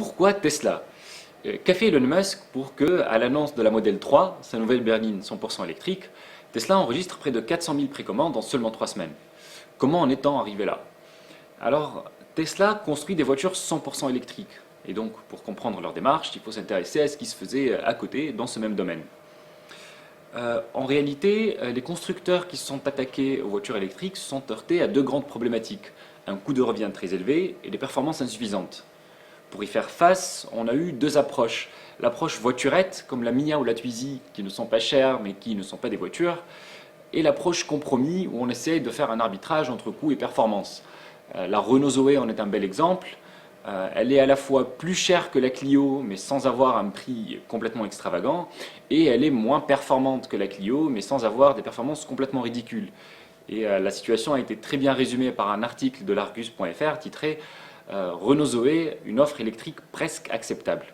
Pourquoi Tesla? Qu'a fait Elon Musk pour que, à l'annonce de la Model 3, sa nouvelle berline 100% électrique, Tesla enregistre près de 400 000 précommandes en seulement 3 semaines? Comment en est-on arrivé là? Alors, Tesla construit des voitures 100% électriques. Et donc, pour comprendre leur démarche, il faut s'intéresser à ce qui se faisait à côté dans ce même domaine. En réalité, les constructeurs qui se sont attaqués aux voitures électriques se sont heurtés à deux grandes problématiques: un coût de revient très élevé et des performances insuffisantes. Pour y faire face, on a eu deux approches. L'approche voiturette, comme la Mia ou la Twizy, qui ne sont pas chères mais qui ne sont pas des voitures, et l'approche compromis, où on essaye de faire un arbitrage entre coût et performance. La Renault Zoé en est un bel exemple. Elle est à la fois plus chère que la Clio, mais sans avoir un prix complètement extravagant, et elle est moins performante que la Clio, mais sans avoir des performances complètement ridicules. Et la situation a été très bien résumée par un article de l'Argus.fr titré Renault Zoé, une offre électrique presque acceptable.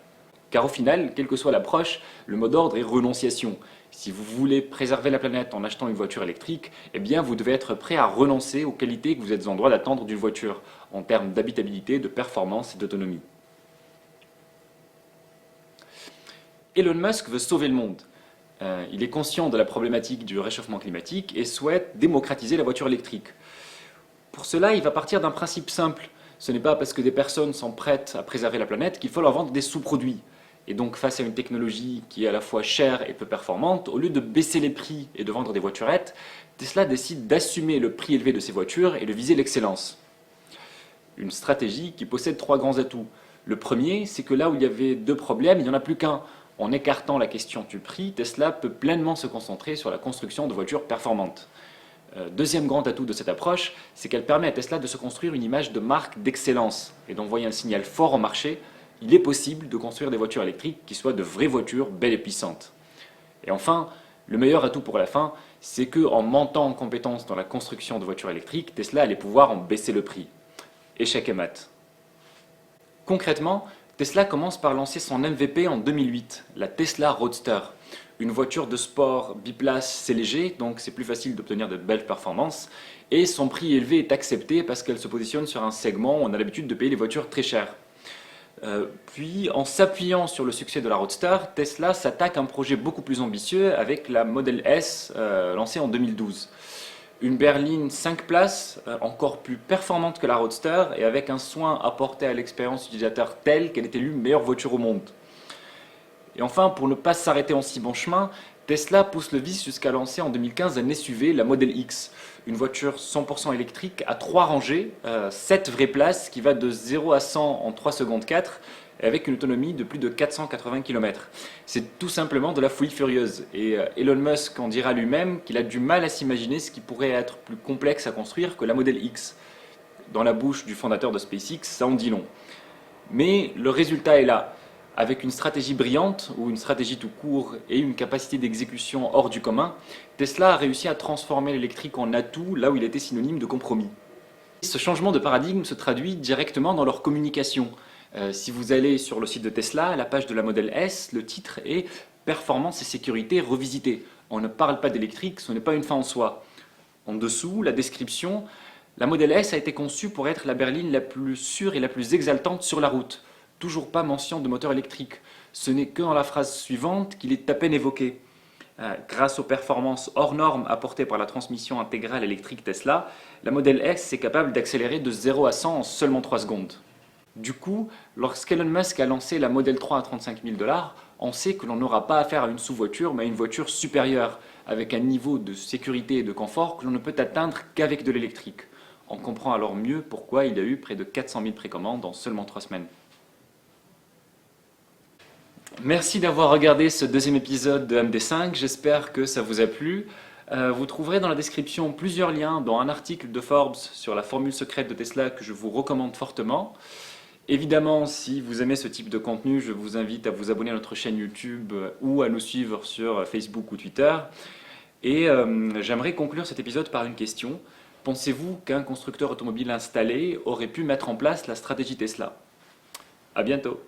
Car au final, quelle que soit l'approche, le mot d'ordre est renonciation. Si vous voulez préserver la planète en achetant une voiture électrique, eh bien vous devez être prêt à renoncer aux qualités que vous êtes en droit d'attendre d'une voiture, en termes d'habitabilité, de performance et d'autonomie. Elon Musk veut sauver le monde. Il est conscient de la problématique du réchauffement climatique et souhaite démocratiser la voiture électrique. Pour cela, il va partir d'un principe simple. Ce n'est pas parce que des personnes sont prêtes à préserver la planète qu'il faut leur vendre des sous-produits. Et donc face à une technologie qui est à la fois chère et peu performante, au lieu de baisser les prix et de vendre des voiturettes, Tesla décide d'assumer le prix élevé de ses voitures et de viser l'excellence. Une stratégie qui possède trois grands atouts. Le premier, c'est que là où il y avait deux problèmes, il n'y en a plus qu'un. En écartant la question du prix, Tesla peut pleinement se concentrer sur la construction de voitures performantes. Deuxième grand atout de cette approche, c'est qu'elle permet à Tesla de se construire une image de marque d'excellence et d'envoyer un signal fort au marché. Il est possible de construire des voitures électriques qui soient de vraies voitures belles et puissantes. Et enfin, le meilleur atout pour la fin, c'est qu'en montant en compétence dans la construction de voitures électriques, Tesla allait pouvoir en baisser le prix. Échec et mat. Concrètement, Tesla commence par lancer son MVP en 2008, la Tesla Roadster. Une voiture de sport biplace, c'est léger, donc c'est plus facile d'obtenir de belles performances. Et son prix élevé est accepté parce qu'elle se positionne sur un segment où on a l'habitude de payer les voitures très chères. Puis, en s'appuyant sur le succès de la Roadster, Tesla s'attaque à un projet beaucoup plus ambitieux avec la Model S lancée en 2012. Une berline 5 places, encore plus performante que la Roadster et avec un soin apporté à l'expérience utilisateur tel qu'elle est élue meilleure voiture au monde. Et enfin, pour ne pas s'arrêter en si bon chemin, Tesla pousse le vice jusqu'à lancer en 2015 un SUV, la Model X, une voiture 100% électrique à 3 rangées, 7 vraies places qui va de 0 à 100 en 3 secondes 4 avec une autonomie de plus de 480 km. C'est tout simplement de la folie furieuse et Elon Musk en dira lui-même qu'il a du mal à s'imaginer ce qui pourrait être plus complexe à construire que la Model X. Dans la bouche du fondateur de SpaceX, ça en dit long. Mais le résultat est là. Avec une stratégie brillante, ou une stratégie tout court, et une capacité d'exécution hors du commun, Tesla a réussi à transformer l'électrique en atout là où il était synonyme de compromis. Ce changement de paradigme se traduit directement dans leur communication. Si vous allez sur le site de Tesla, à la page de la Model S, le titre est Performance et sécurité revisitée. On ne parle pas d'électrique, ce n'est pas une fin en soi. En dessous, la description, la Model S a été conçue pour être la berline la plus sûre et la plus exaltante sur la route. Toujours pas mention de moteur électrique. Ce n'est que dans la phrase suivante qu'il est à peine évoqué. Grâce aux performances hors normes apportées par la transmission intégrale électrique Tesla, la Model S est capable d'accélérer de 0 à 100 en seulement 3 secondes. Du coup, lorsqu'Elon Musk a lancé la Model 3 à 35 000 $, on sait que l'on n'aura pas affaire à une sous-voiture, mais à une voiture supérieure, avec un niveau de sécurité et de confort que l'on ne peut atteindre qu'avec de l'électrique. On comprend alors mieux pourquoi il y a eu près de 400 000 précommandes en seulement 3 semaines. Merci d'avoir regardé ce deuxième épisode de MD5, j'espère que ça vous a plu. Vous trouverez dans la description plusieurs liens, dont un article de Forbes sur la formule secrète de Tesla que je vous recommande fortement. Évidemment, si vous aimez ce type de contenu, je vous invite à vous abonner à notre chaîne YouTube ou à nous suivre sur Facebook ou Twitter. Et j'aimerais conclure cet épisode par une question. Pensez-vous qu'un constructeur automobile installé aurait pu mettre en place la stratégie Tesla? À bientôt!